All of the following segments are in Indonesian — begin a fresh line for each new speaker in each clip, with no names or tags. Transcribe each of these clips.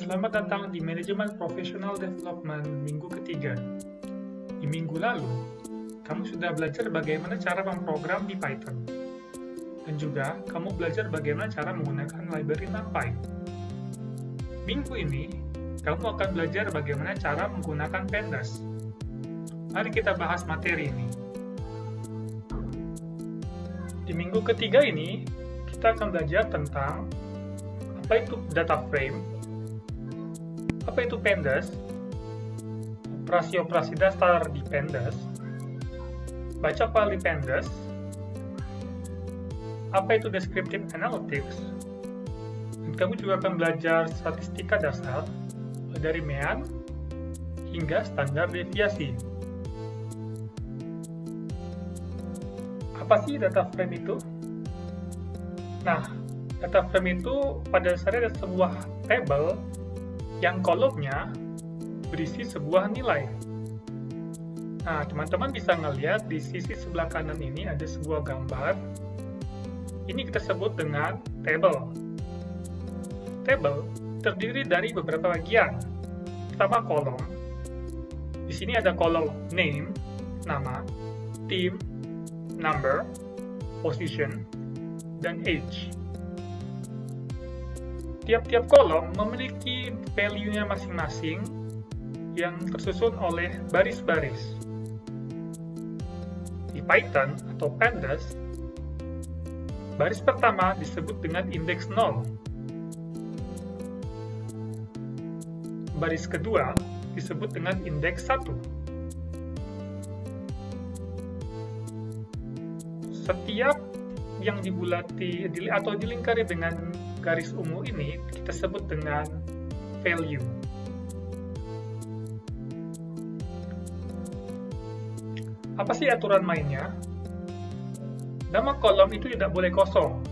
Selamat datang di Manajemen Professional Development minggu ketiga. Di minggu lalu, kamu sudah belajar bagaimana cara memprogram di Python. Dan juga, kamu belajar bagaimana cara menggunakan library NumPy. Minggu ini, kamu akan belajar bagaimana cara menggunakan Pandas. Mari kita bahas materi ini. Di minggu ketiga ini, kita akan belajar tentang apa itu data frame, apa itu Pandas, operasi-operasi dasar di Pandas, baca file di Pandas, apa itu descriptive analytics, dan kamu juga akan belajar statistika dasar dari mean hingga standar deviasi. Apa sih data frame itu? Nah, data frame itu pada dasarnya ada sebuah tabel yang kolomnya berisi sebuah nilai. Nah, teman-teman bisa ngelihat di sisi sebelah kanan ini ada sebuah gambar. Ini kita sebut dengan tabel. Tabel terdiri dari beberapa bagian. Pertama kolom. Di sini ada kolom name, nama, team, number, position, dan age. Tiap-tiap kolom memiliki value-nya masing-masing yang tersusun oleh baris-baris. Di Python atau Pandas, baris pertama disebut dengan indeks 0. Baris kedua disebut dengan indeks 1. Setiap yang dibulati atau dilingkari dengan garis ungu ini kita sebut dengan value. Apa sih aturan mainnya? Nama kolom itu tidak boleh kosong.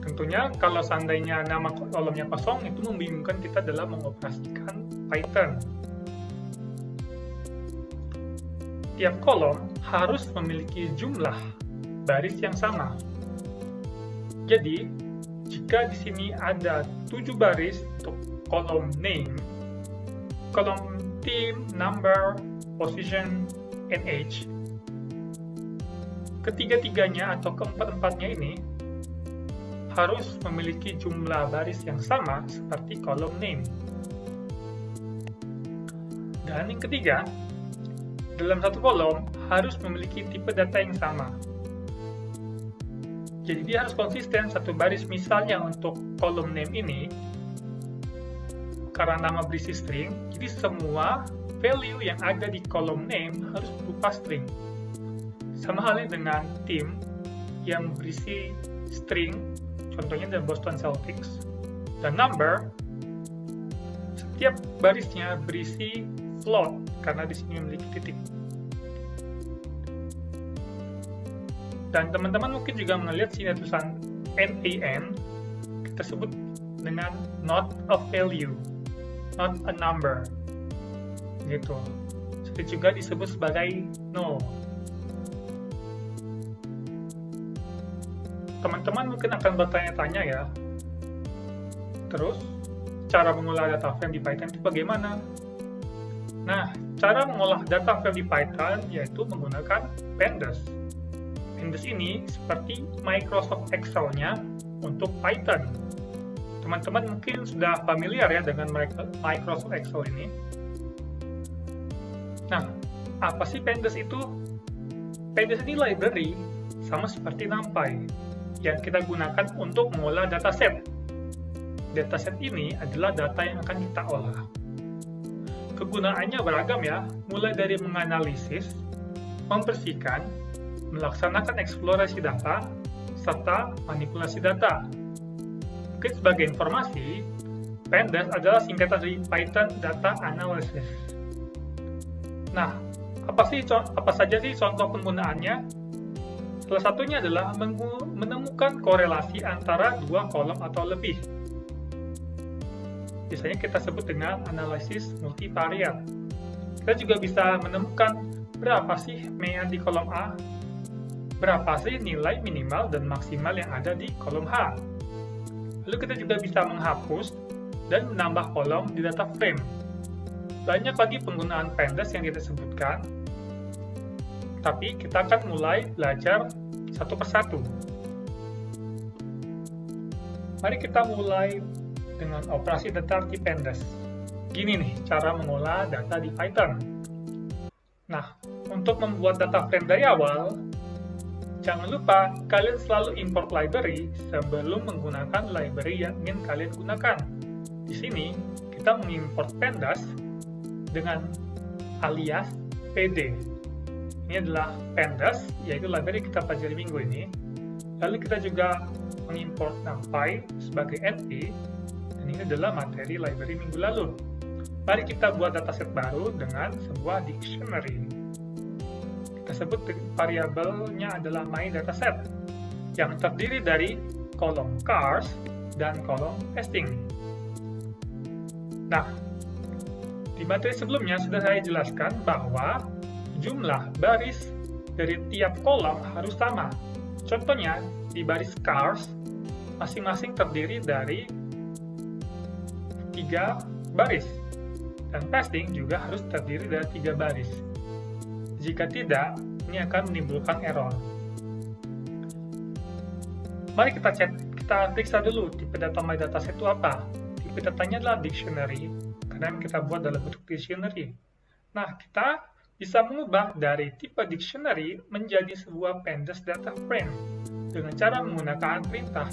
Tentunya kalau seandainya nama kolomnya kosong itu membingungkan kita dalam mengoperasikan Python. Tiap kolom harus memiliki jumlah baris yang sama. Jadi, jika di sini ada 7 baris untuk kolom name, kolom team, number, position, and age, ketiga-tiganya atau keempat-empatnya ini harus memiliki jumlah baris yang sama seperti kolom name. Dan yang ketiga, dalam satu kolom harus memiliki tipe data yang sama. Jadi dia harus konsisten satu baris. Misalnya untuk kolom name ini, karena nama berisi string, jadi semua value yang ada di kolom name harus berupa string. Sama halnya dengan team yang berisi string, contohnya dari Boston Celtics, dan number, setiap barisnya berisi float karena di sini memiliki titik. Dan teman-teman mungkin juga melihat sini tulisan NaN, kita sebut dengan not a value, not a number, gitu. Jadi juga disebut sebagai null. Teman-teman mungkin akan bertanya-tanya ya, terus cara mengolah data frame di Python itu bagaimana? Nah, cara mengolah data frame di Python yaitu menggunakan Pandas. Pandas ini seperti Microsoft Excel-nya untuk Python. Teman-teman mungkin sudah familiar ya dengan Microsoft Excel ini. Nah, apa sih Pandas itu? Pandas ini library sama seperti NumPy yang kita gunakan untuk mengolah dataset. Dataset ini adalah data yang akan kita olah. Kegunaannya beragam ya, mulai dari menganalisis, membersihkan, melaksanakan eksplorasi data, serta manipulasi data. Mungkin sebagai informasi, Pandas adalah singkatan dari Python Data Analysis. Nah, apa saja sih contoh penggunaannya? Salah satunya adalah menemukan korelasi antara dua kolom atau lebih. Biasanya kita sebut dengan analisis multivariat. Kita juga bisa menemukan berapa sih mean di kolom A, berapa sih nilai minimal dan maksimal yang ada di kolom H. Lalu kita juga bisa menghapus dan menambah kolom di data frame. Banyak lagi penggunaan pandas yang kita sebutkan, tapi kita akan mulai belajar satu persatu. Mari kita mulai dengan operasi data di pandas. Gini nih cara mengolah data di Python. Nah, untuk membuat data frame dari awal, jangan lupa kalian selalu import library sebelum menggunakan library yang ingin kalian gunakan. Di sini, kita mengimport pandas dengan alias pd. Ini adalah pandas, yaitu library kita pelajari minggu ini. Lalu kita juga mengimport NumPy sebagai NP, dan ini adalah materi library minggu lalu. Mari kita buat dataset baru dengan sebuah dictionary. Kita sebut variabelnya adalah myDataset, yang terdiri dari kolom cars dan kolom pasting. Nah, di materi sebelumnya sudah saya jelaskan bahwa jumlah baris dari tiap kolom harus sama. Contohnya, di baris cars, masing-masing terdiri dari 3 baris. Dan pasting juga harus terdiri dari 3 baris. Jika tidak, ini akan menimbulkan error. Mari kita periksa dulu tipe data myDataset itu apa. Tipe datanya adalah dictionary, karena kita buat dalam bentuk dictionary. Nah, kita bisa mengubah dari tipe dictionary menjadi sebuah pandas data frame dengan cara menggunakan perintah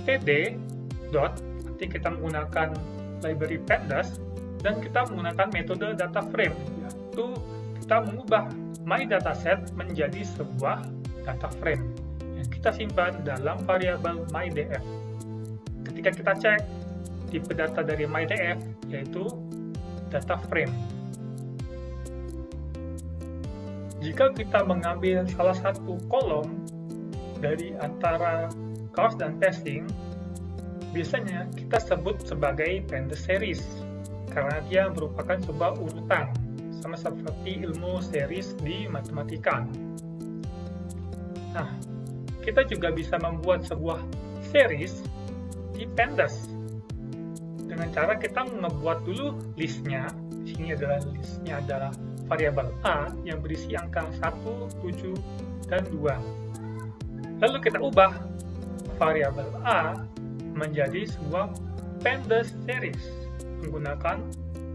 pd dot, nanti kita menggunakan library pandas, dan kita menggunakan metode data frame, yaitu kita mengubah myDataset menjadi sebuah data frame yang kita simpan dalam variabel mydf. Ketika kita cek tipe data dari mydf, yaitu data frame. Jika kita mengambil salah satu kolom dari antara cars dan pasting, biasanya kita sebut sebagai pandas series, karena dia merupakan sebuah urutan, sama seperti ilmu series di matematika. Nah, kita juga bisa membuat sebuah series di pandas dengan cara kita membuat dulu listnya. Di sini listnya adalah variabel A yang berisi angka 1, 7, dan 2. Lalu kita ubah variabel A menjadi sebuah pandas series menggunakan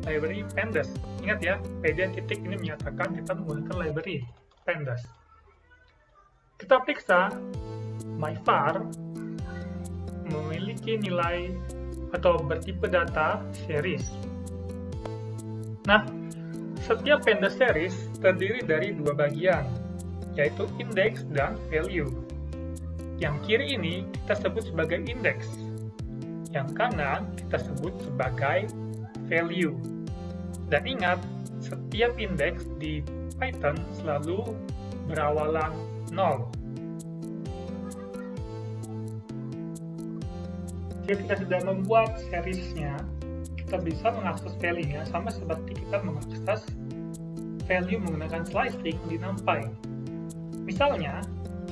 library pandas. Ingat ya, pd titik ini menyatakan kita menggunakan library pandas. Kita periksa myvar memiliki nilai atau bertipe data series. Nah, setiap pandas series terdiri dari 2 bagian, yaitu index dan value. Yang kiri ini kita sebut sebagai index, yang kanan kita sebut sebagai value. Dan ingat, setiap indeks di Python selalu berawalan 0. Jika kita sudah membuat seriesnya, kita bisa mengakses value-nya sama seperti kita mengakses value menggunakan slicing di NumPy. Misalnya,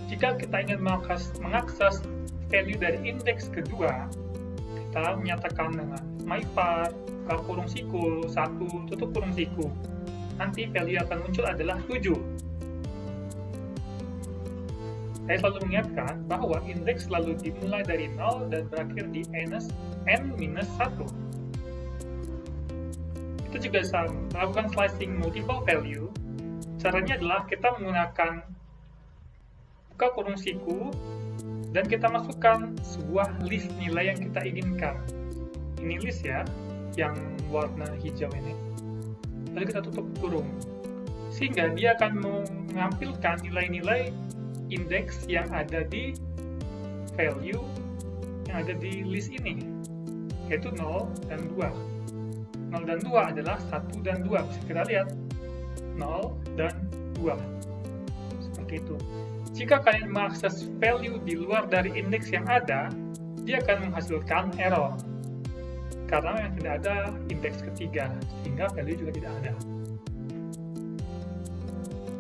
jika kita ingin mengakses value dari indeks kedua, kita menyatakan dengan myvar buka kurung siku 1 tutup kurung siku. Nanti value yang akan muncul adalah 7. Saya selalu mengingatkan bahwa indeks selalu dimulai dari 0 dan berakhir di n-1. Kita juga bisa melakukan slicing multiple value. Caranya adalah kita menggunakan buka kurung siku dan kita masukkan sebuah list nilai yang kita inginkan. Ini list ya, yang warna hijau ini. Lalu kita tutup kurung. Sehingga dia akan menampilkan nilai-nilai indeks yang ada di value yang ada di list ini, yaitu 0 dan 2. 0 dan 2 adalah 1 dan 2. Bisa kita lihat 0 dan 2. Seperti itu. Jika kalian mengakses value di luar dari indeks yang ada, dia akan menghasilkan error. Karena yang tidak ada indeks ketiga, sehingga value juga tidak ada.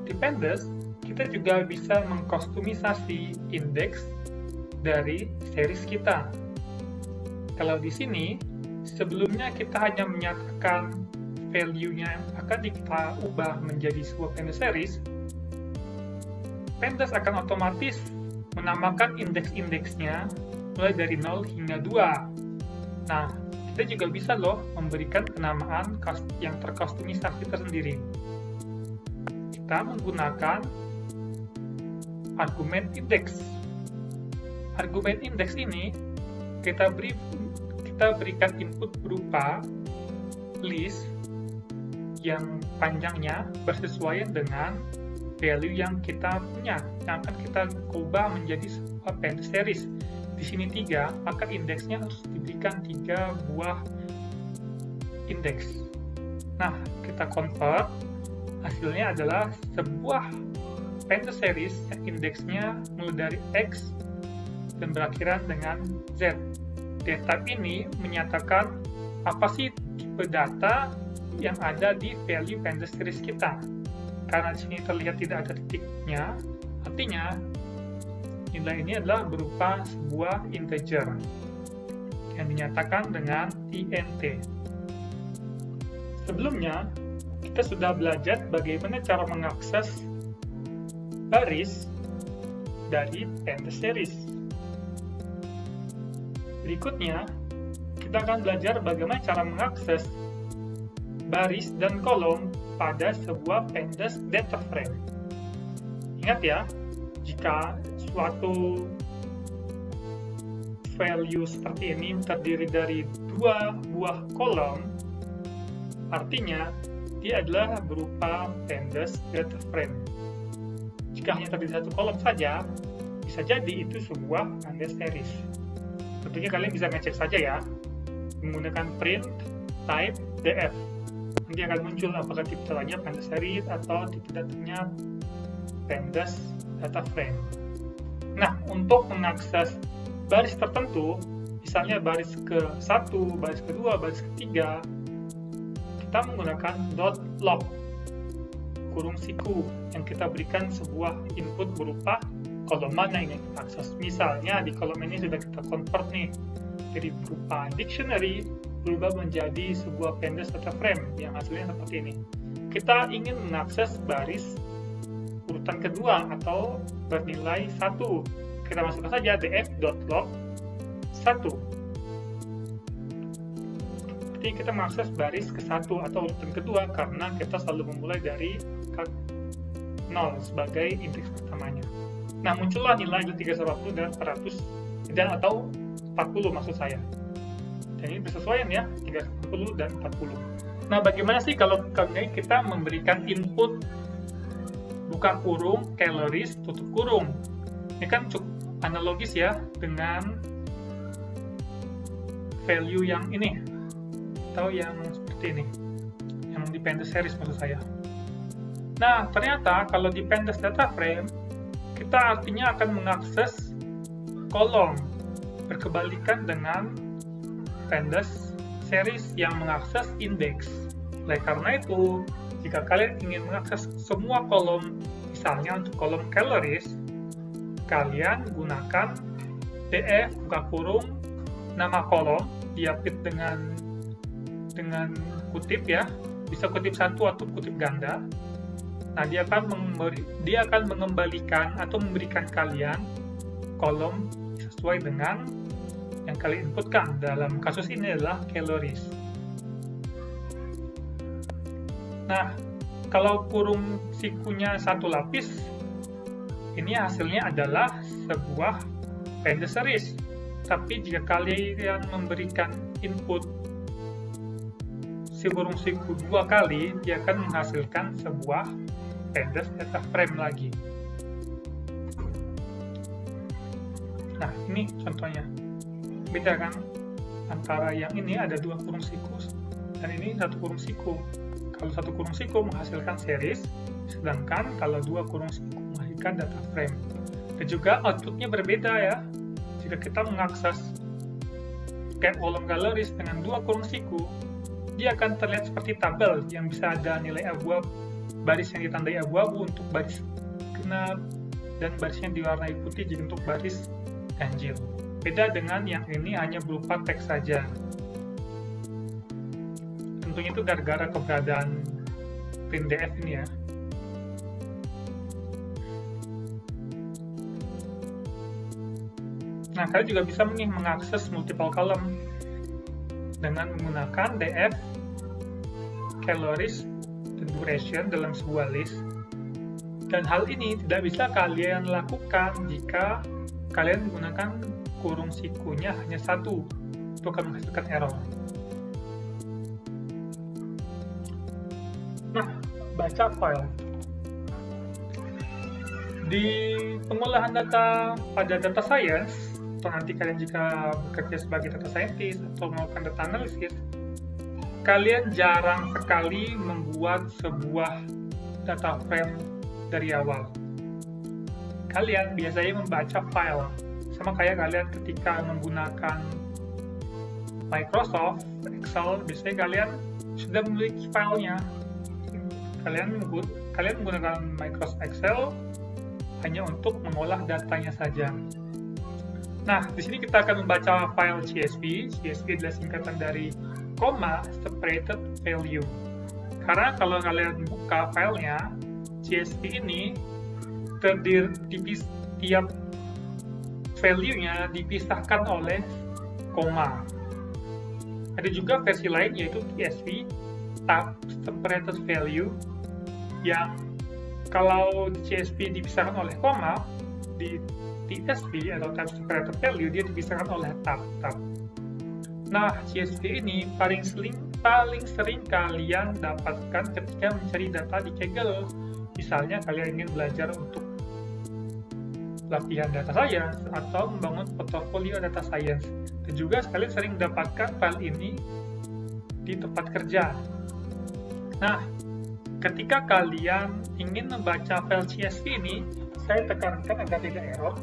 Di pandas, kita juga bisa mengkostumisasi indeks dari series kita. Kalau di sini, sebelumnya kita hanya menyatakan value-nya yang akan kita ubah menjadi sebuah Pandas series, Pandas akan otomatis menamakan indeks-indeksnya mulai dari 0 hingga 2. Nah, kita juga bisa loh memberikan penamaan yang terkustomisasi tersendiri. Kita menggunakan argumen indeks. Argumen indeks ini kita berikan input berupa list yang panjangnya bersesuaian dengan value yang kita punya, yang akan kita ubah menjadi sebuah Pandas series. Di sini 3, maka indeksnya harus diberikan 3 buah indeks. Nah, kita convert, hasilnya adalah sebuah Pandas series yang indeksnya mulai dari X dan berakhiran dengan Z. Data ini menyatakan apa sih tipe data yang ada di value Pandas series kita. Karena di sini terlihat tidak ada titiknya, artinya nilai ini adalah berupa sebuah integer yang dinyatakan dengan int. Sebelumnya, kita sudah belajar bagaimana cara mengakses baris dari Pandas series. Berikutnya, kita akan belajar bagaimana cara mengakses baris dan kolom pada sebuah Pandas data frame. Ingat ya, jika suatu value seperti ini terdiri dari 2 buah kolom, artinya dia adalah berupa Pandas data frame. Jika hanya terdiri satu kolom saja, bisa jadi itu sebuah Pandas series. Tentunya kalian bisa ngecek saja ya, menggunakan print type df. Nanti akan muncul apakah tipe datanya Pandas series atau tipe datanya Pandas data frame. Nah, untuk mengakses baris tertentu, misalnya baris ke-1, baris ke-2, baris ke-3, kita menggunakan .log kurung siku yang kita berikan sebuah input berupa kolom mana yang kita akses. Misalnya di kolom ini sudah kita convert nih, jadi berupa dictionary berubah menjadi sebuah Pandas data frame yang hasilnya seperti ini. Kita ingin mengakses baris urutan kedua atau bernilai 1. Kita masukkan saja df.log 1. Jadi kita mengakses baris ke-1 atau urutan kedua karena kita selalu memulai dari 0 sebagai indeks pertamanya. Nah, muncullah nilai 380 dan 400 dan atau 40 maksud saya. Dan ini bersesuaian ya, 380 dan 40. Nah, bagaimana sih kalau kita memberikan input buka kurung, calories, tutup kurung? Ini kan cukup analogis ya dengan value yang ini atau yang seperti ini, yang di Pandas series maksud saya. Nah, ternyata kalau di Pandas data frame kita artinya akan mengakses kolom, berkebalikan dengan Pandas series yang mengakses indeks. Oleh karena itu, jika kalian ingin mengakses semua kolom, misalnya untuk kolom calories, kalian gunakan df buka kurung nama kolom diapit dengan kutip ya, bisa kutip satu atau kutip ganda. Nah, dia akan mengembalikan atau memberikan kalian kolom sesuai dengan yang kalian inputkan. Dalam kasus ini adalah calories. Nah, kalau kurung sikunya 1 lapis, ini hasilnya adalah sebuah Pandas series. Tapi jika kalian memberikan input si kurung siku 2 kali, dia akan menghasilkan sebuah Pandas data frame lagi. Nah, ini contohnya. Beda kan? Antara yang ini ada 2 kurung siku dan ini 1 kurung siku. Kalau 1 kurung siku menghasilkan series, sedangkan kalau 2 kurung siku menghasilkan data frame. Dan juga outputnya berbeda ya. Jika kita mengakses kolom calories dengan 2 kurung siku, dia akan terlihat seperti tabel yang bisa ada nilai abu-abu, baris yang ditandai abu-abu untuk baris genap dan barisnya diwarnai putih jadi untuk baris ganjil. Beda dengan yang ini hanya berupa teks saja. tentunya itu gara-gara keberadaan printdf ini ya. Nah, kalian juga bisa mengakses multiple column dengan menggunakan df calories dan duration dalam sebuah list. Dan hal ini tidak bisa kalian lakukan jika kalian menggunakan kurung sikunya hanya satu, itu akan menghasilkan error. Nah, baca file. Di pengolahan data pada data science, atau nanti kalian jika bekerja sebagai data scientist atau melakukan data analysis, kalian jarang sekali membuat sebuah data frame dari awal. Kalian biasanya membaca file, sama kayak kalian ketika menggunakan Microsoft Excel, biasanya kalian sudah memiliki filenya. Kalian menggunakan Microsoft Excel hanya untuk mengolah datanya saja. Nah, di sini kita akan membaca file CSV. CSV adalah singkatan dari comma separated value. Karena kalau kalian buka filenya, CSV ini tiap value-nya dipisahkan oleh koma. Ada juga versi lain yaitu CSV tab separated value, yang kalau CSV dipisahkan oleh koma, di TSV atau tab separated value dia dipisahkan oleh tab. Nah, CSV ini paling sering kalian dapatkan ketika mencari data di Kaggle. Misalnya kalian ingin belajar untuk latihan data science atau membangun portofolio data science. Dan juga kalian sering mendapatkan file ini di tempat kerja. Nah, ketika kalian ingin membaca file CSV ini, saya tekankan agar tidak error,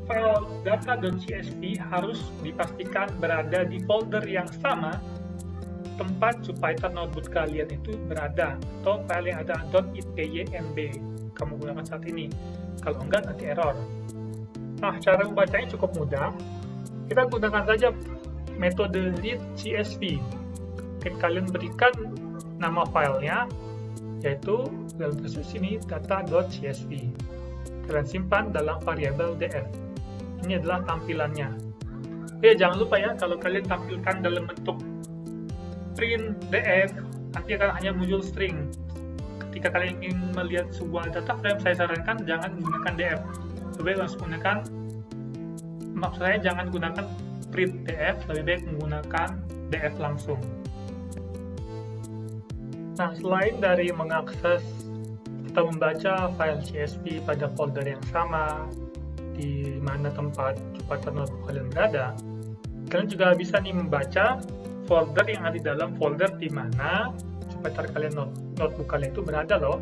file data.csv harus dipastikan berada di folder yang sama tempat Jupyter Notebook kalian itu berada, atau file yang ada .ipynb kamu gunakan saat ini. Kalau enggak, nanti error. Nah, cara membacanya cukup mudah. Kita gunakan saja metode read CSV. Kalian berikan nama filenya, yaitu dalam kasus ini data.csv. Kalian simpan dalam variabel df. Ini adalah tampilannya. Ya, jangan lupa ya, kalau kalian tampilkan dalam bentuk print df, nanti akan hanya muncul string. Ketika kalian ingin melihat sebuah data frame, saya sarankan jangan menggunakan df. Lebih baik langsung menggunakan, maksud saya jangan gunakan print df, lebih baik menggunakan df langsung. Nah, selain dari mengakses atau membaca file CSV pada folder yang sama di mana tempat Jupyter Notebook kalian berada, kalian juga bisa nih membaca folder yang ada di dalam folder di mana Jupyter kalian notebook kalian itu berada loh.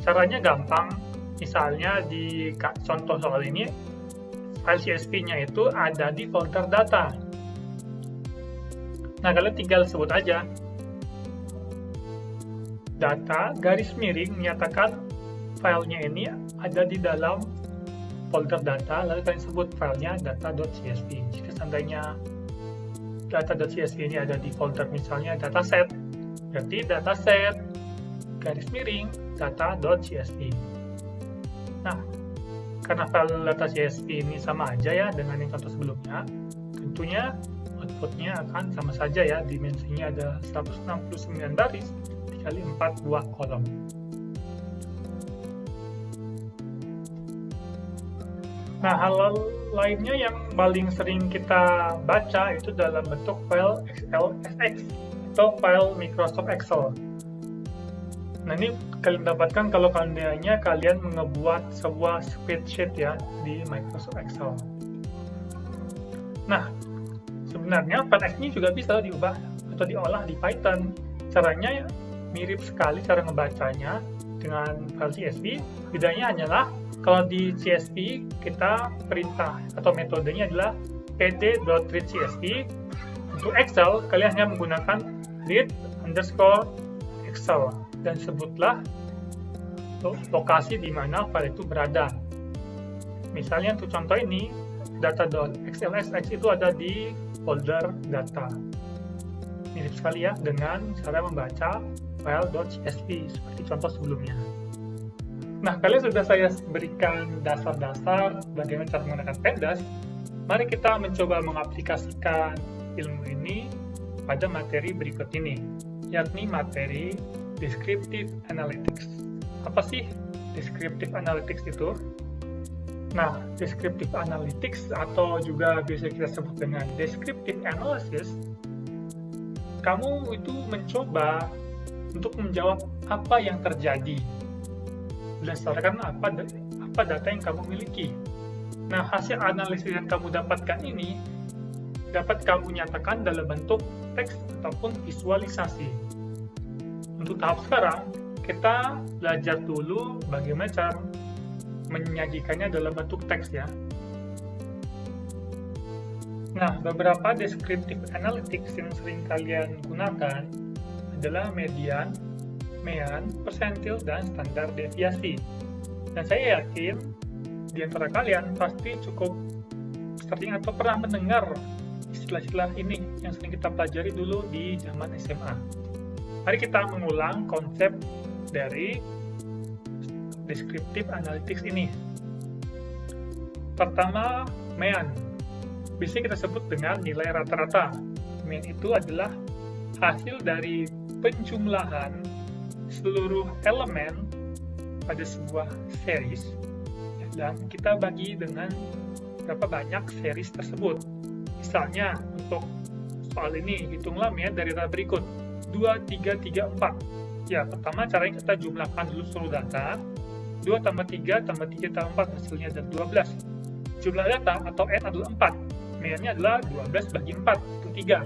Caranya gampang. Misalnya di contoh soal ini, file CSV-nya itu ada di folder data. Nah, kalian tinggal sebut aja data garis miring menyatakan filenya ini ada di dalam folder data, lalu kalian sebut filenya data.csv. Jika seandainya data.csv ini ada di folder misalnya dataset, berarti dataset garis miring data.csv. Nah, karena file data.csv ini sama aja ya dengan yang contoh sebelumnya, tentunya outputnya akan sama saja ya, dimensinya ada 169 baris dikali 4 buah kolom. Nah, hal lainnya yang paling sering kita baca itu dalam bentuk file XLSX atau file Microsoft Excel. Nah, ini kalian dapatkan kalau kalian mengebuat sebuah spreadsheet ya di Microsoft Excel. Nah, sebenarnya file X ini juga bisa diubah atau diolah di Python. Caranya mirip sekali cara membacanya dengan file CSV. Bedanya hanyalah kalau di CSV kita perintah atau metodenya adalah pd.readcsv. Untuk Excel kalian hanya menggunakan read_excel dan sebutlah lokasi di mana file itu berada. Misalnya untuk contoh ini data.xlsx itu ada di folder data. mirip sekali ya dengan cara membaca file.csv seperti contoh sebelumnya. Nah, kalian sudah saya berikan dasar-dasar bagaimana cara menggunakan pandas. Mari kita mencoba mengaplikasikan ilmu ini pada materi berikut ini, yakni materi Descriptive Analytics. Apa sih Descriptive Analytics itu? Nah, Descriptive Analytics atau juga biasa kita sebut dengan Descriptive Analysis, kamu itu mencoba untuk menjawab apa yang terjadi berdasarkan apa data yang kamu miliki. Nah, hasil analisis yang kamu dapatkan ini dapat kamu nyatakan dalam bentuk teks ataupun visualisasi. Untuk tahap sekarang, kita belajar dulu bagaimana cara menyajikannya dalam bentuk teks ya. Nah, beberapa descriptive analytics yang sering kalian gunakan adalah median, mean, persentil, dan standar deviasi. Dan saya yakin di antara kalian pasti cukup sering atau pernah mendengar istilah-istilah ini yang sering kita pelajari dulu di zaman SMA. Mari kita mengulang konsep dari Descriptive Analytics ini. Pertama, mean. Bisa kita sebut dengan nilai rata-rata. Mean itu adalah hasil dari penjumlahan seluruh elemen pada sebuah series, dan kita bagi dengan berapa banyak series tersebut. Misalnya, untuk soal ini, hitunglah mean dari data berikut, 2, 3, 3, 4. Ya, pertama caranya kita jumlahkan dulu seluruh data. 2 tambah 3 tambah 3 tambah 4 hasilnya adalah 12. Jumlah data atau N adalah 4. Mean-nya adalah 12 bagi 4, itu 3.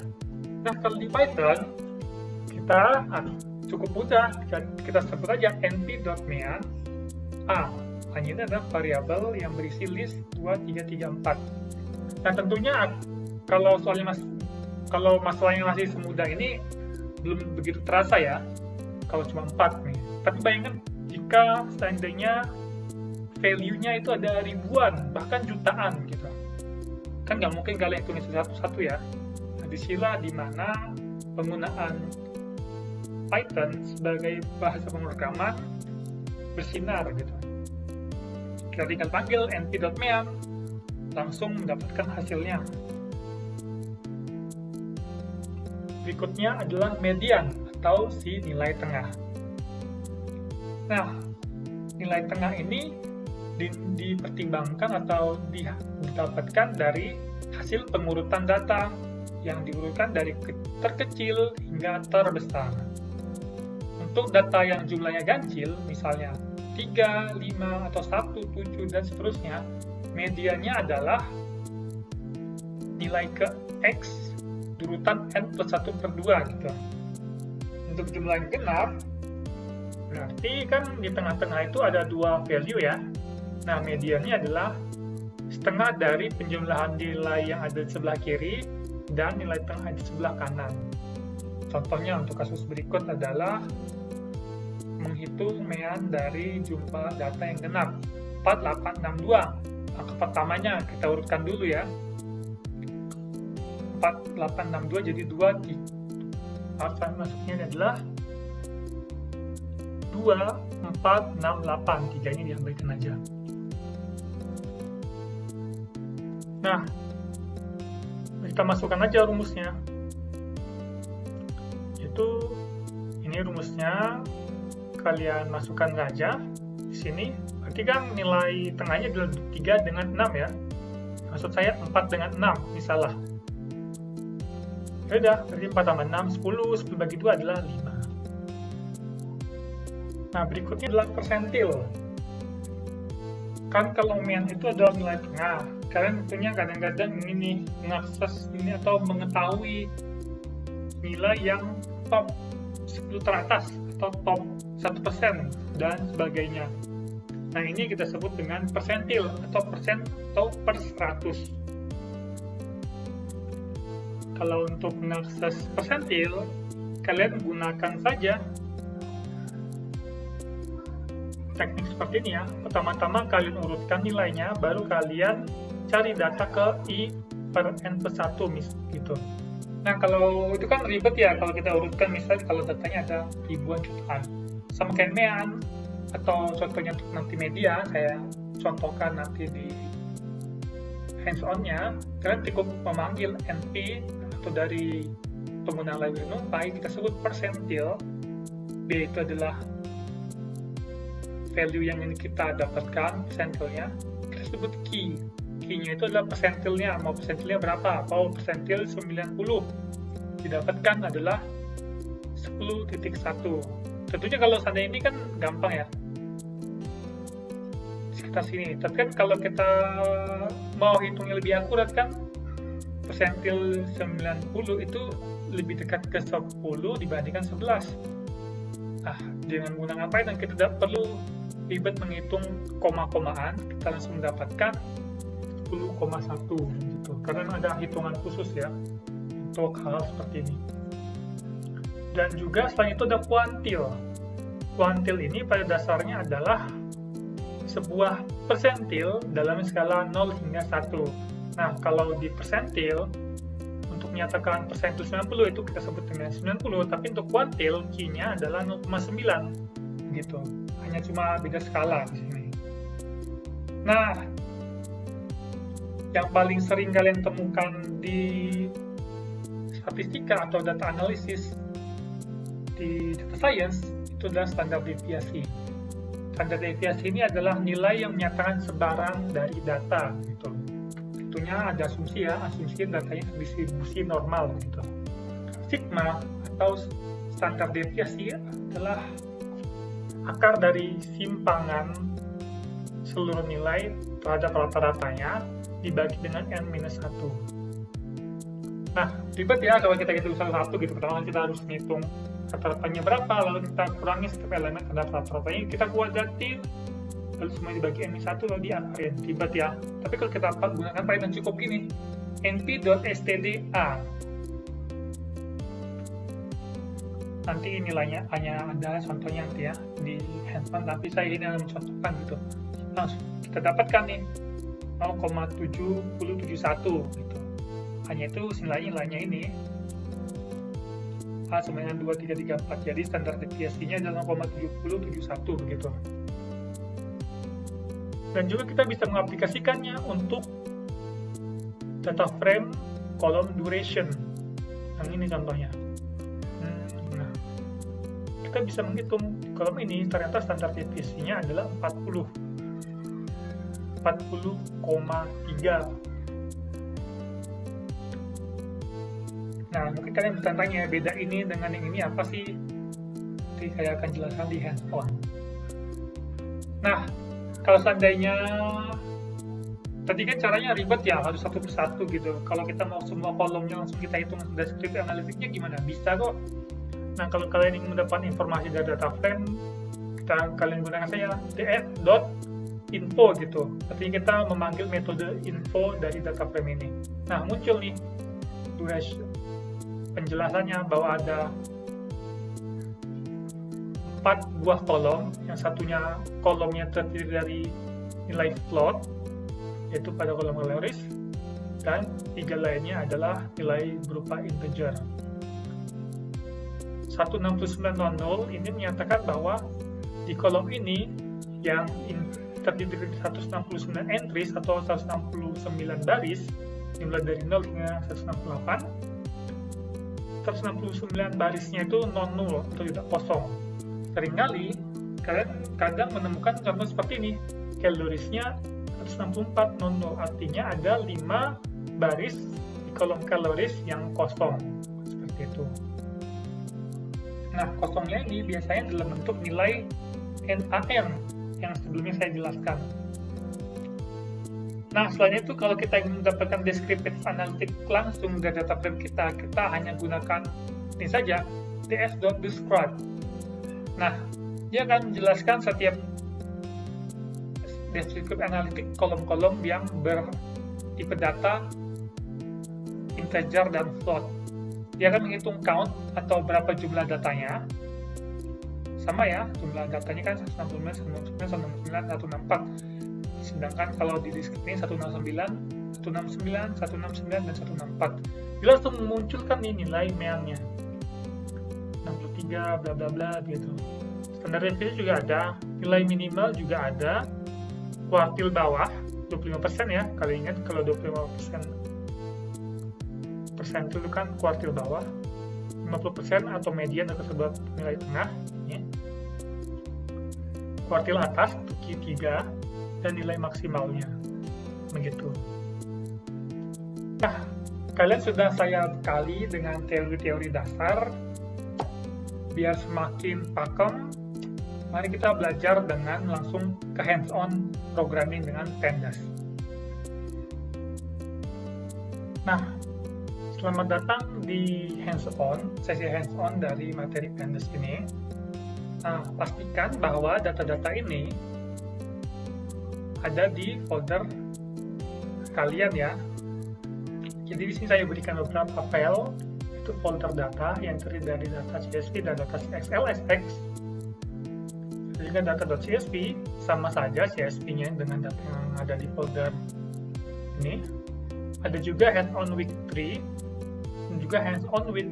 Nah, kalau di Python, kita cukup mudah. Kita sebut aja np.mean A. Hanya ini adalah variabel yang berisi list 2, 3, 3, 4. Nah, tentunya kalau masalahnya masih semudah ini, belum begitu terasa ya, kalau cuma 4 nih. Tapi bayangkan jika seandainya value-nya itu ada ribuan, bahkan jutaan gitu. Kan nggak mungkin kalian hitung satu-satu ya. Nah, disinilah dimana penggunaan Python sebagai bahasa pemrograman bersinar gitu. Kita tinggal panggil np.mean, langsung mendapatkan hasilnya. Berikutnya adalah median atau si nilai tengah. Nah, nilai tengah ini dipertimbangkan atau didapatkan dari hasil pengurutan data yang diurutkan dari terkecil hingga terbesar. Untuk data yang jumlahnya ganjil, misalnya 3, 5, atau 1, 7, dan seterusnya, mediannya adalah nilai ke X urutan N plus 1 per 2 gitu. Untuk jumlah yang genap, berarti kan di tengah-tengah itu ada dua value ya. Nah, mediannya adalah setengah dari penjumlahan nilai yang ada di sebelah kiri dan nilai tengah di sebelah kanan. Contohnya untuk kasus berikut adalah menghitung mean dari jumlah data yang genap 4862. Angka pertamanya kita urutkan dulu ya. 4862 jadi 2, alasan masuknya adalah 2468, tiganya diambilkan aja. Nah, kita masukkan aja rumusnya. Itu ini rumusnya, kalian masukkan saja di sini. Berarti kan nilai tengahnya adalah 3 dengan 6 ya. Maksud saya 4 dengan 6, ini salah. Ya udah, berarti 4 tambah 6, 10, 10 bagi 2 adalah 5. Nah, berikutnya adalah persentil. Kan kalau mean itu adalah nilai tengah. Kalian tentunya kadang-kadang ingin mengakses ini atau mengetahui nilai yang top 10 teratas atau top 1% dan sebagainya. Nah, ini kita sebut dengan persentil atau persen atau per 100. Kalau untuk mengakses persentil, kalian gunakan saja teknik seperti ini ya. Pertama-tama kalian urutkan nilainya, baru kalian cari data ke I per N plus 1 gitu. Nah, kalau itu kan ribet ya, kalau kita urutkan misalnya kalau datanya ada ribuan jutaan. Sama kayak MEAN, atau contohnya untuk nanti media, saya contohkan nanti di hands-on-nya, kalian cukup memanggil NP atau dari pengguna library NumPy, kita sebut persentil. B itu adalah value yang ingin kita dapatkan, persentilnya. Kita sebut key. Key-nya itu adalah persentilnya, mau persentilnya berapa? Mau persentil 90. Didapatkan adalah 10.1. Tentunya kalau seandainya ini kan gampang ya, sekitar sini. Tapi kan kalau kita mau hitungnya lebih akurat kan, persentil 90 itu lebih dekat ke 10 dibandingkan 11. Nah, dengan menggunakan Python kita tidak perlu ribet menghitung koma-komaan, kita langsung mendapatkan 10,1 gitu. Karena ada hitungan khusus ya untuk hal seperti ini. Dan juga selain itu ada kuantil. Kuantil ini pada dasarnya adalah sebuah persentil dalam skala 0 hingga 1. Nah, kalau di persentil, untuk menyatakan persentil 90 itu kita sebut dengan 90, tapi untuk kuantil, key-nya adalah 0,9 gitu. Hanya cuma beda skala di sini. Nah, yang paling sering kalian temukan di statistika atau data analisis di data science itu adalah standar deviasi. Standar deviasi ini adalah nilai yang menyatakan sebaran dari data gitu. Tentunya ada asumsi ya, asumsi datanya distribusi normal gitu. Sigma atau standar deviasi adalah akar dari simpangan seluruh nilai terhadap rata-ratanya dibagi dengan N-1. Nah, ribet ya kalau kita hitung satu-satu gitu. Pertama kita harus menghitung rata-ratanya berapa, lalu kita kurangi setiap elemen terhadap rata-ratanya, kita kuadratin, lalu semua dibagi N-1 lalu diakarin. Ribet ya. Tapi kalau kita gunakan Python cukup gini, np.stda. Nanti nilainya hanya ada contohnya nanti ya di handphone, tapi saya ini mencontohkan gitu. Langsung kita dapatkan nih 0,7071 gitu. Hanya itu nilainya ini A sama dengan 2, 3, 3, 4. Jadi standar deviasinya adalah 0,7071 begitu. Dan juga kita bisa mengaplikasikannya untuk data frame kolom duration. Yang ini contohnya. Nah, kita bisa menghitung kolom ini ternyata standar deviasinya adalah 40,3. Nah, mungkin kalian bertanya, beda ini dengan yang ini apa sih? Nanti saya akan jelaskan di hands-on. Nah, kalau seandainya tadi kan caranya ribet ya, harus satu persatu gitu. Kalau kita mau semua kolomnya langsung kita hitung deskripsi analitiknya gimana? Bisa kok. Nah, kalau kalian ingin mendapat informasi dari data frame, kalian gunakan saya df.info gitu. Artinya kita memanggil metode info dari data frame ini. Nah, muncul nih penjelasannya bahwa ada 4 buah kolom, yang satunya kolomnya terdiri dari nilai float, yaitu pada kolom kaloris, dan 3 lainnya adalah nilai berupa integer. 16900 ini menyatakan bahwa di kolom ini yang terdiri dari 169 entries atau 169 baris, dimulai dari 0 hingga 168. 169 barisnya itu non-null atau tidak kosong. Seringkali kalian kadang menemukan contoh seperti ini, kalorisnya 164 non-null, artinya ada 5 baris di kolom kaloris yang kosong, seperti itu. Nah, kosongnya ini biasanya dalam bentuk nilai NaN yang sebelumnya saya jelaskan. Nah, selain itu kalau kita ingin mendapatkan descriptive analitik langsung dari data frame kita hanya gunakan ini saja, ds.describe. Nah, dia akan menjelaskan setiap descriptive analitik kolom-kolom yang bertipe data integer dan float. Dia akan menghitung count atau berapa jumlah datanya. Sama ya, jumlah datanya kan 169, 169, 164. Sedangkan kalau di deskripsi 169 169, 169, dan 164. Dia langsung memunculkan nih nilai MEAN-nya. 63, bla bla bla gitu. Standar deviasi juga ada, nilai minimal juga ada, kuartil bawah 25% ya. Kalian ingat kalau 25% itu kan kuartil bawah, 50% atau median atau sebuah nilai tengah ini. Kuartil atas untuk Q3 dan nilai maksimalnya begitu. Nah, kalian sudah saya bekali dengan teori-teori dasar. Biar semakin pakem, mari kita belajar dengan langsung ke hands-on programming dengan Pandas. Nah, selamat datang di hands-on, sesi hands-on dari materi Pandas ini. Nah, pastikan bahwa data-data ini ada di folder kalian ya. Jadi di sini saya berikan beberapa file, itu folder data yang terdiri dari data CSV dan data XLSX. Juga data.csv, sama saja CSV-nya dengan data yang ada di folder ini. Ada juga hands-on week 3 dan juga hands-on week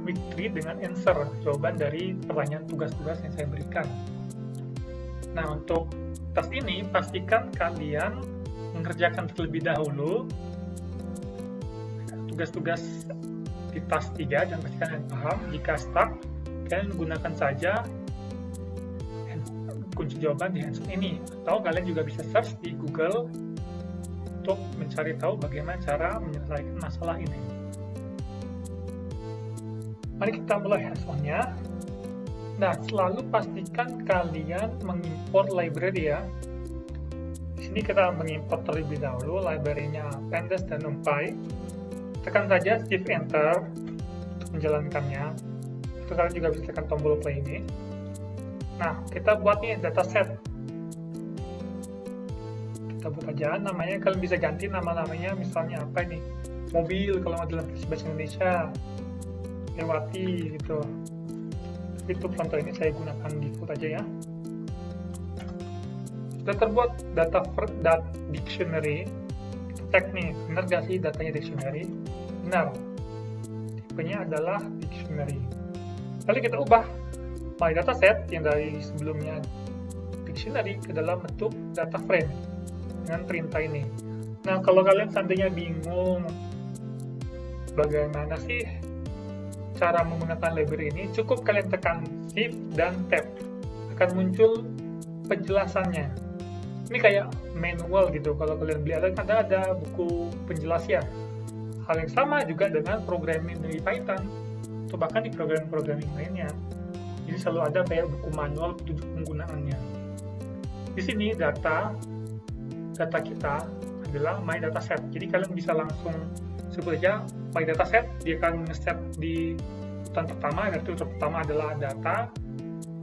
3 dengan answer, jawaban dari pertanyaan tugas-tugas yang saya berikan. Nah, untuk tes ini pastikan kalian mengerjakan terlebih dahulu tugas-tugas di task 3 dan pastikan kalian paham. Jika stuck, kalian gunakan saja kunci jawaban di hands-on ini, atau kalian juga bisa search di Google untuk mencari tahu bagaimana cara menyelesaikan masalah ini. Mari kita mulai hands-on-nya. Nah, selalu pastikan kalian mengimport library ya. Di sini kita mengimport terlebih dahulu library-nya Pandas dan NumPy. Tekan saja Shift Enter untuk menjalankannya. Atau kalian juga bisa tekan tombol play ini. Nah, kita buat nih dataset. Kita buat aja namanya, kalian bisa ganti nama-namanya, misalnya apa ini? Mobil kalau dalam bahasa Indonesia. Lewati gitu. Itu contoh ini saya gunakan default aja ya. Sudah terbuat data dictionary. Cek nih, benar gak sih datanya dictionary? Benar. Tipenya adalah dictionary. Lalu kita ubah my dataset yang dari sebelumnya dictionary ke dalam bentuk data frame dengan perintah ini. Nah, kalau kalian seandainya bingung bagaimana sih cara menggunakan library ini, cukup kalian tekan Shift dan Tab, akan muncul penjelasannya. Ini kayak manual gitu, kalau kalian beli ada buku penjelasnya. Hal yang sama juga dengan programming dari Python, atau bahkan di programming lainnya. Jadi selalu ada kayak buku manual petunjuk penggunaannya. Di sini data kita adalah my dataset. Jadi kalian bisa langsung sebut aja my dataset, dia akan nge-set di urutan pertama, dan urutan pertama adalah data.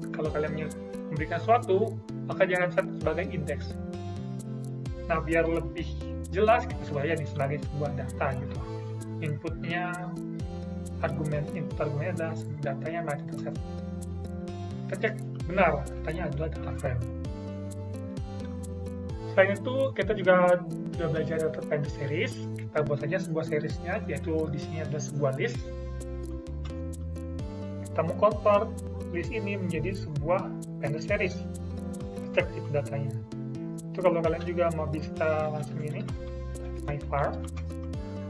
Kalau kalian memberikan sesuatu, maka dia akan set sebagai indeks. Nah, biar lebih jelas, kita sebut aja nih sebagai sebuah data gitu. Inputnya, input argumennya adalah datanya my dataset. Kita cek benar, datanya adalah data frame. Selain itu, kita juga sudah belajar data Pandas series. Kita buat saja sebuah seriesnya, yaitu di sini ada sebuah list. Kita mau convert list ini menjadi sebuah Pandas series. Cek tipe datanya. Itu kalau kalian juga mau bisa langsung ini, my var,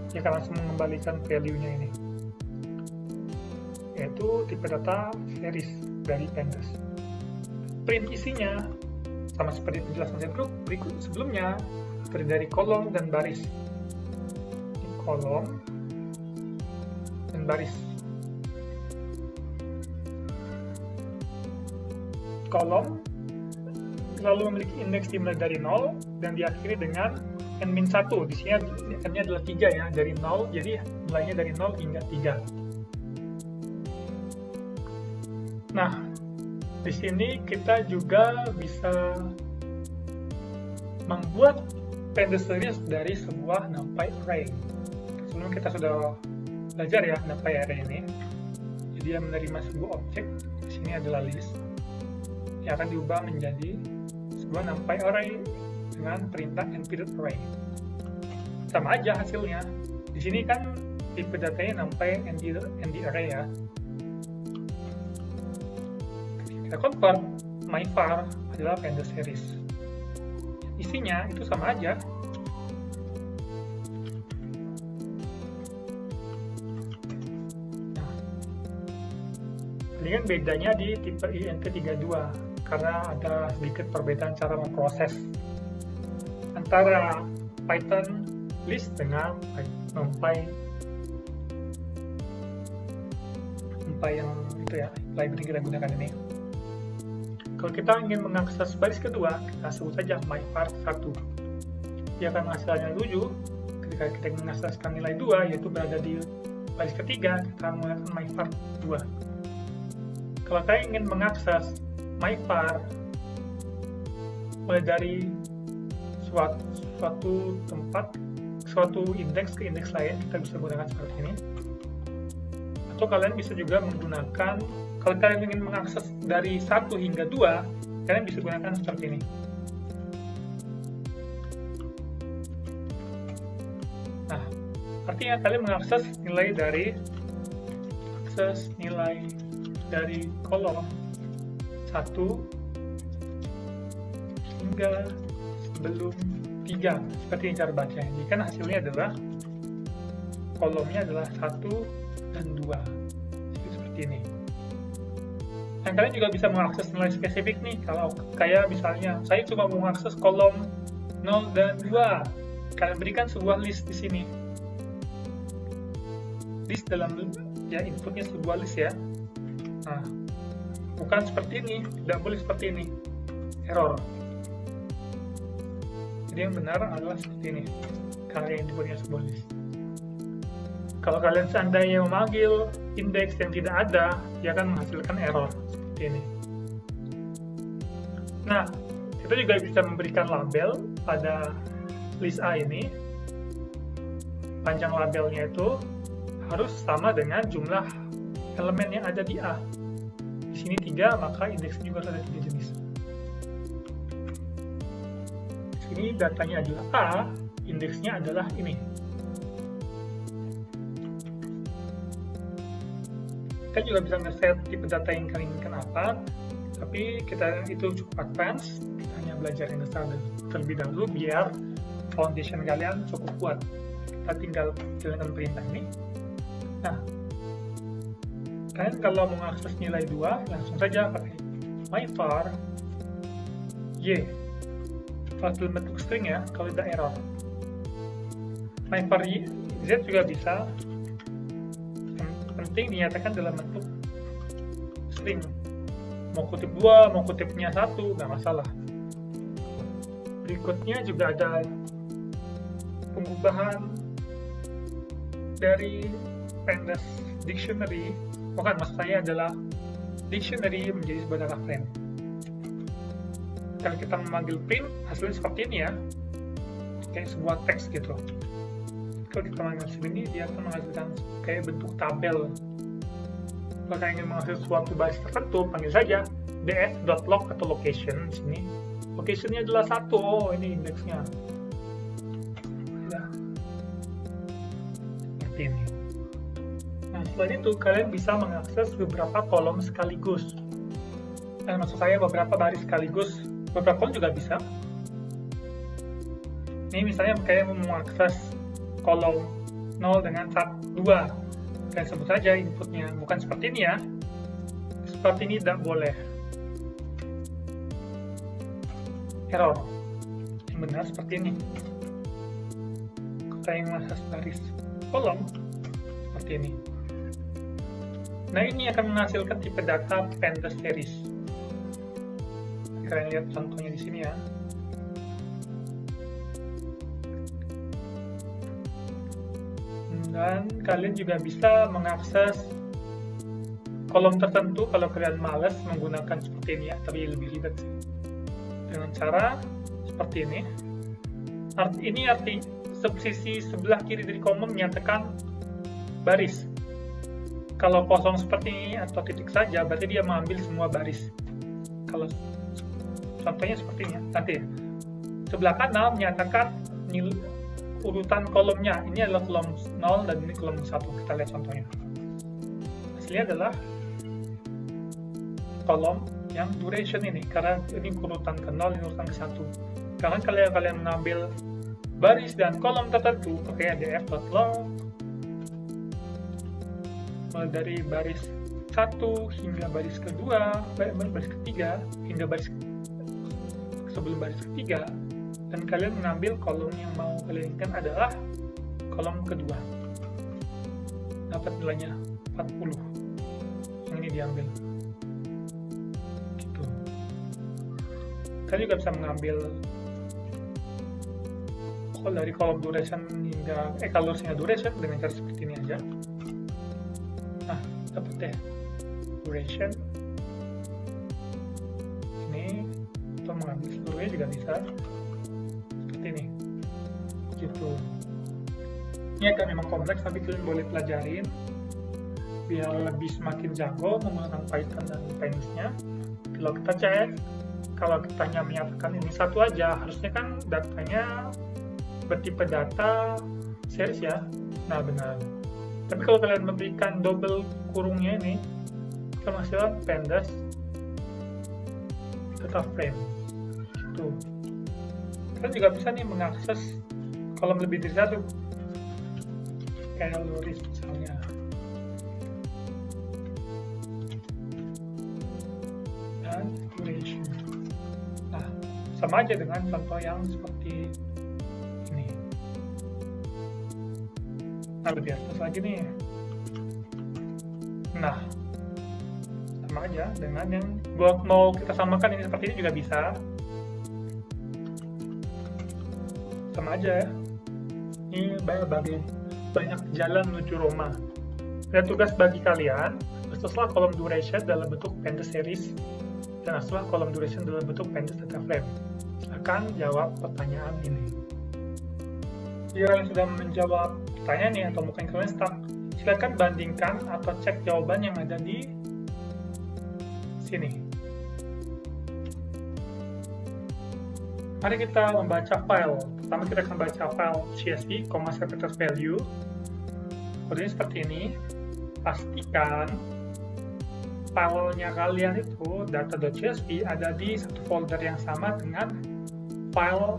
dia akan langsung mengembalikan value-nya ini, yaitu tipe data series dari Pandas. Print isinya sama seperti penjelasan saya berikut sebelumnya, terdiri dari kolom dan baris. Ini kolom dan baris. Kolom selalu memiliki indeks dimulai dari 0 dan diakhiri dengan n-1. Di sini n-nya adalah 3 ya, dari 0, jadi mulainya dari 0 hingga 3. Nah, di sini kita juga bisa membuat Pandas series dari sebuah NumPy array. Sebelum kita sudah belajar ya NumPy array ini. Jadi dia menerima sebuah objek, di sini adalah list, yang akan diubah menjadi sebuah NumPy array dengan perintah npArray. sama aja hasilnya. Di sini kan tipe datanya NumPy ND array ya. Kita convert, myvar adalah pandas series. Isinya itu sama aja. Nah, ini kan bedanya di tipe INT32 karena ada sedikit perbedaan cara memproses antara Python list dengan NumPy yang itu ya, library kita gunakan ini. Kalau kita ingin mengakses baris kedua, kita sebut saja myvar1. Dia akan menghasilkan nilai 7. Ketika kita mengakseskan nilai 2, yaitu berada di baris ketiga, kita menggunakan myvar2. Kalau kita ingin mengakses myvar mulai dari suatu tempat, suatu indeks ke indeks lain, kita bisa gunakan seperti ini. Atau kalian bisa juga menggunakan, kalau kalian ingin mengakses dari 1 hingga 2, kalian bisa gunakan seperti ini. Nah, artinya kalian mengakses nilai dari kolom 1 hingga sebelum 3, seperti ini cara bacanya. Jadi kan hasilnya adalah kolomnya adalah 1 dan 2, jadi seperti ini. Dan kalian juga bisa mengakses nilai spesifik nih, kalau kayak misalnya saya cuma mau mengakses kolom 0 dan 2, kalian berikan sebuah list di sini. List dalam ya, inputnya sebuah list ya. Nah, bukan seperti ini, tidak boleh seperti ini, error. Jadi yang benar adalah seperti ini, kalian inputnya sebuah list. Kalau kalian seandainya memanggil indeks yang tidak ada, dia akan menghasilkan error seperti ini. Nah, kita juga bisa memberikan label pada list A ini. Panjang labelnya itu harus sama dengan jumlah elemen yang ada di A. Di sini 3, maka indeksnya juga harus ada 3 jenis. Di sini datanya adalah A, indeksnya adalah ini. Kita juga bisa nge-set tipe data yang kalian inginkan apa, tapi kita itu cukup advance, kita hanya belajar yang dasar terlebih dahulu biar foundation kalian cukup kuat. Kita tinggal jalankan perintah ini. Nah, kalian kalau mau mengakses nilai 2, langsung saja pakai myvar y, dalam bentuk string ya, kalau tidak error. Myvar y, z juga bisa, penting dinyatakan dalam bentuk string. Mau kutip 2, mau kutipnya 1, nggak masalah. Berikutnya juga ada pengubahan dari pandas dictionary, bukan, maksud saya adalah dictionary menjadi sebuah data frame. Kalau kita memanggil print, hasilnya seperti ini ya, kayak sebuah teks gitu. Kalau kita menghasilkan ini, dia akan menghasilkan kayak bentuk tabel. Kalau kalian ingin menghasilkan suatu baris tertentu, panggil saja ds.log atau location. Di sini locationnya adalah 1, oh ini indeksnya. Ya. Seperti ini. Nah, selain itu kalian bisa mengakses beberapa kolom sekaligus. Maksud saya beberapa baris sekaligus, beberapa kolom juga bisa. Ini misalnya kayak mau mengakses kolom 0 dengan 2, kalian sebut saja inputnya, bukan seperti ini ya, seperti ini tidak boleh, error. Yang benar seperti ini. Kita yang mengakses baris kolom seperti ini. Nah, ini akan menghasilkan tipe data pandas series. Kalian lihat contohnya di sini ya. Dan kalian juga bisa mengakses kolom tertentu kalau kalian malas menggunakan seperti ini ya, tapi lebih ribet sih. Dengan cara seperti ini. Ini arti sisi sebelah kiri dari kolom menyatakan baris. Kalau kosong seperti ini atau titik saja, berarti dia mengambil semua baris. Kalau contohnya seperti ini, nanti sebelah kanan menyatakan urutan kolomnya. Ini adalah kolom 0 dan ini kolom 1. Kita lihat contohnya. Hasilnya adalah kolom yang duration ini, karena ini urutan ke 0, ini urutan ke 1. Karena kalian mengambil baris dan kolom tertentu, pakai df.log mulai dari baris 1 hingga baris kedua, baris ketiga, hingga baris sebelum baris ketiga, dan kalian mengambil kolom yang mau kalian inginkan adalah kolom kedua. Dapat nilainya 40. Yang ini diambil. Gitu. Kalian juga bisa mengambil dari kolom duration hingga colors hingga duration dengan cara seperti ini aja. Nah, dapat deh duration. Ini atau mengambil seluruhnya juga bisa seperti ini. Gitu. Ini agak memang kompleks, tapi kalian boleh pelajarin biar lebih semakin jago menggunakan Python dan Paint-nya. Kalau kita cek, kalau kita hanya menyatakan ini satu aja, harusnya kan datanya bertipe data series ya. Nah, benar. Tapi kalau kalian memberikan double kurungnya ini, kita menghasilkan pandas data frame. Gitu. Kalian juga bisa nih mengakses kolom lebih dari satu. Calories misalnya. Dan duration. Nah, sama aja dengan contoh yang seperti ini. Nah, lebih atas lagi nih. Nah, sama aja dengan yang mau kita samakan ini seperti ini juga bisa. Sama aja ya. Ini banyak jalan menuju Roma. Dan tugas bagi kalian, setelah kolom duration dalam bentuk pandas series dan setelah kolom duration dalam bentuk pandas data frame. Silakan jawab pertanyaan ini. Jika kalian sudah menjawab pertanyaan ini atau mungkin kalian stuck, silakan bandingkan atau cek jawaban yang ada di sini. Mari kita membaca file. Pertama kita akan baca file CSV, separator value. Kodenya seperti ini. Pastikan filenya kalian itu data.csv ada di satu folder yang sama dengan file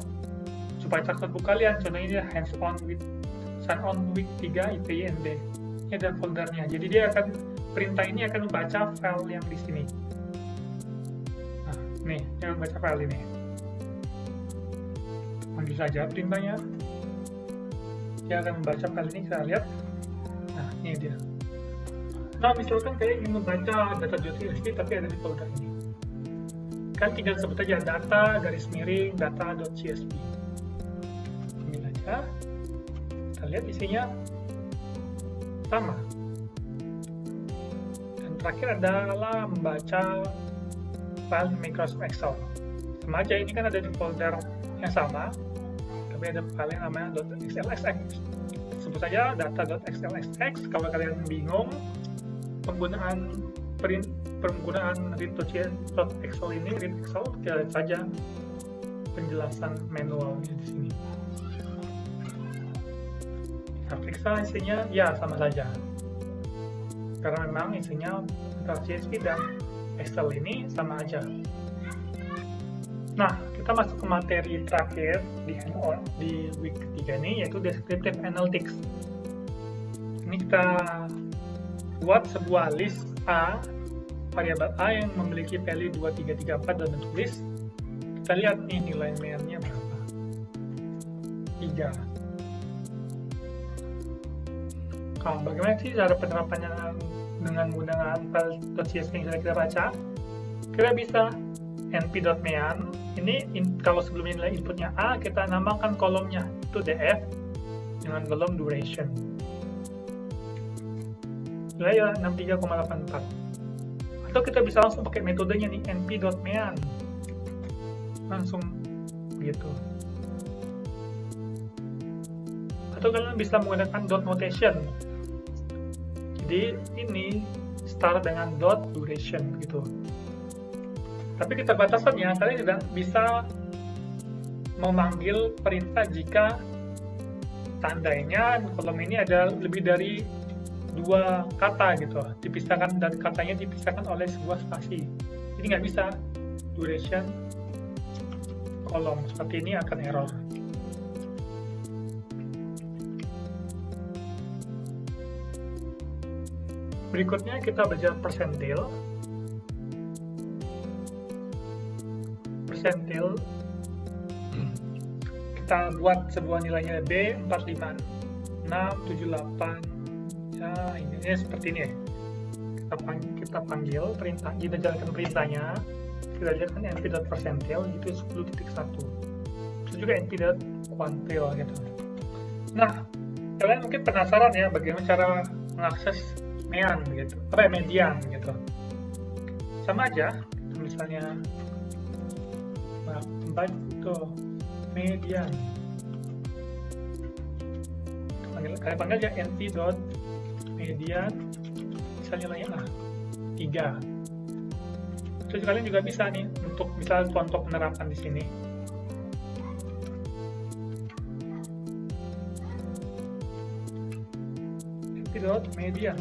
supaya textbook kalian. Contohnya ini hands-on with Sun-on week 3 IPYNB. Ini ada foldernya. Jadi dia akan perintah ini akan membaca file yang di sini. Nah, nih, dia akan membaca file ini. Panggil saja perintahnya. Dia akan membaca file ini, kita lihat. Nah, ini dia. Nah, misalkan kalian ingin membaca data.csv tapi ada di folder ini. Kan tinggal sebut aja data garis miring data.csv. Ambil aja. Kita lihat isinya sama. Dan terakhir adalah membaca file Microsoft Excel. Sama aja, ini kan ada di folder yang sama, tapi ada file yang namanya .xlsx. Sebut saja data.xlsx. Kalau kalian bingung penggunaan read.excel ini, read Excel, kita lihat saja penjelasan manualnya di sini. Kita periksa isinya, ya sama saja. Karena memang isinya antara CSV dan Excel ini sama aja. Nah, kita masuk ke materi terakhir di week ketiga ini, yaitu Descriptive Analytics. Ini kita buat sebuah list A, variabel A yang memiliki value 2, 3, 3, 4 dalam bentuk list. Kita lihat nih nilai-nilainya berapa. 3. Nah, bagaimana sih cara penerapannya dengan menggunakan file.csv yang sudah kita baca? Kita bisa np.mean. Ini kalau sebelumnya nilai inputnya A, kita namakan kolomnya itu df dengan kolom duration. Nilai 63,84. Atau kita bisa langsung pakai metodenya nih, np.mean. Langsung gitu. Atau kalian bisa menggunakan dot notation. Jadi ini start dengan dot duration gitu. Tapi keterbatasannya, kalian juga bisa memanggil perintah jika seandainya kolom ini ada lebih dari 2 kata gitu, dipisahkan dan katanya dipisahkan oleh sebuah spasi. Jadi nggak bisa duration kolom, seperti ini akan error. Berikutnya kita belajar persentil. Persentil kita buat sebuah nilainya B 456 78 ya, ini seperti ini. Kita panggil perintah, kita jalankan perintahnya, kita jalankan np.persentil itu 10.1. Terus juga np.quantil gitu. Nah, kalian mungkin penasaran ya bagaimana cara mengakses median gitu. Sama aja, misalnya median. Kalian panggil aja np.median, misalnya nilainya 3. Terus kalian juga bisa nih untuk misal contoh penerapan di sini. np.median.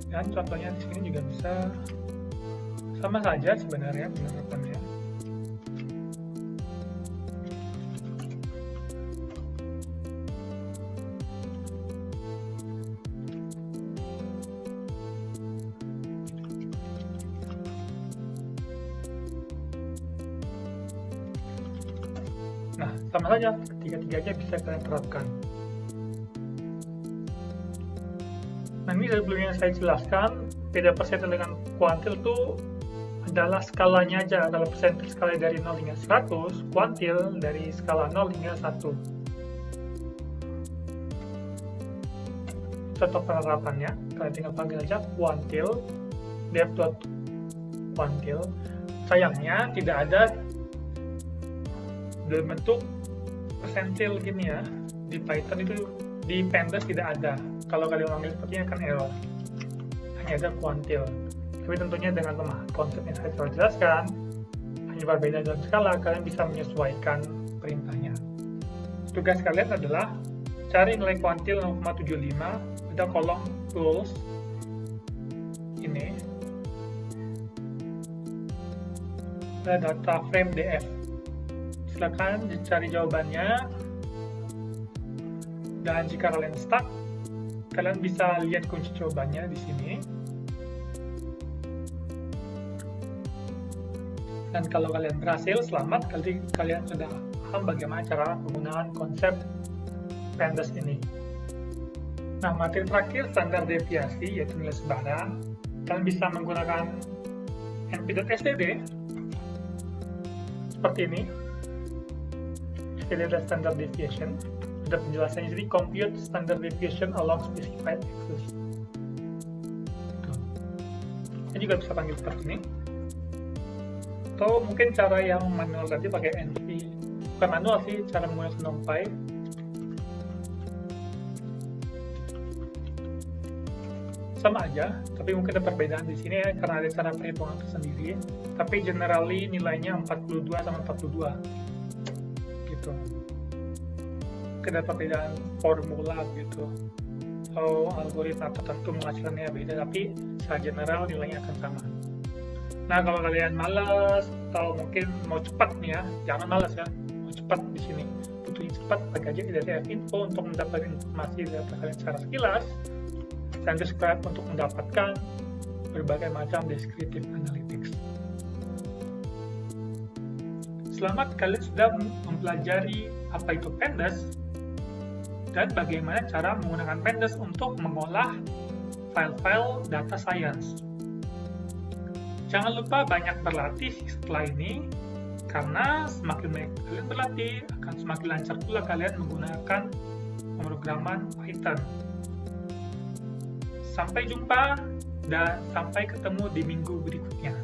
Dan contohnya di sini juga bisa sama saja sebenarnya penerapannya. Nah, sama saja, ketiga-tiganya bisa kalian terapkan. Nah, ini sebelumnya saya jelaskan, beda persentil dengan kuantil itu adalah skalanya aja. Kalau persentil skala dari 0 hingga 100, kuantil dari skala 0 hingga 1. Contoh penerapannya, kalian tinggal panggil aja kuantil, def.quantil. Sayangnya tidak ada dalam bentuk persentil gini ya. Di Python itu, di pandas tidak ada. Kalau kalian panggil sepertinya akan error. Hanya ada kuantil. Tapi tentunya dengan pemahaman konsep yang saya telah jelaskan, hanya berbeda dalam skala, kalian bisa menyesuaikan perintahnya. Tugas kalian adalah cari nilai kuantil 0,75 pada kolom tools ini pada data frame df. Silakan dicari jawabannya, dan jika kalian stuck, kalian bisa lihat kunci jawabannya di sini. Dan kalau kalian berhasil, selamat, kalian sudah paham bagaimana cara penggunaan konsep pandas ini. Nah, materi terakhir standar deviasi, yaitu nilai sebarang. Kalian bisa menggunakan np.std seperti ini. Std adalah standard deviation. Ada penjelasannya, jadi compute standard deviation along specified axis. Ini juga bisa panggil seperti ini. Atau mungkin cara yang manual tadi pakai np, bukan manual sih, cara menggunakan numpy. Sama aja, tapi mungkin ada perbedaan di sini ya, karena ada cara perhitungan tersendiri. Tapi generally nilainya 42 sama 42 gitu. Ada perbedaan formula gitu, atau algoritma tertentu menghasilkannya beda, tapi secara general nilainya akan sama. Nah, kalau kalian malas atau mungkin mau cepat nih ya, jangan malas ya, mau cepat di sini, butuh cepat, pakai aja dari F-Info untuk mendapatkan informasi data kalian secara sekilas, dan subscribe untuk mendapatkan berbagai macam descriptive analytics. Selamat, kalian sudah mempelajari apa itu pandas dan bagaimana cara menggunakan pandas untuk mengolah file-file data science. Jangan lupa banyak berlatih setelah ini, karena semakin banyak kalian berlatih, akan semakin lancar pula kalian menggunakan pemrograman Python. Sampai jumpa dan sampai ketemu di minggu berikutnya.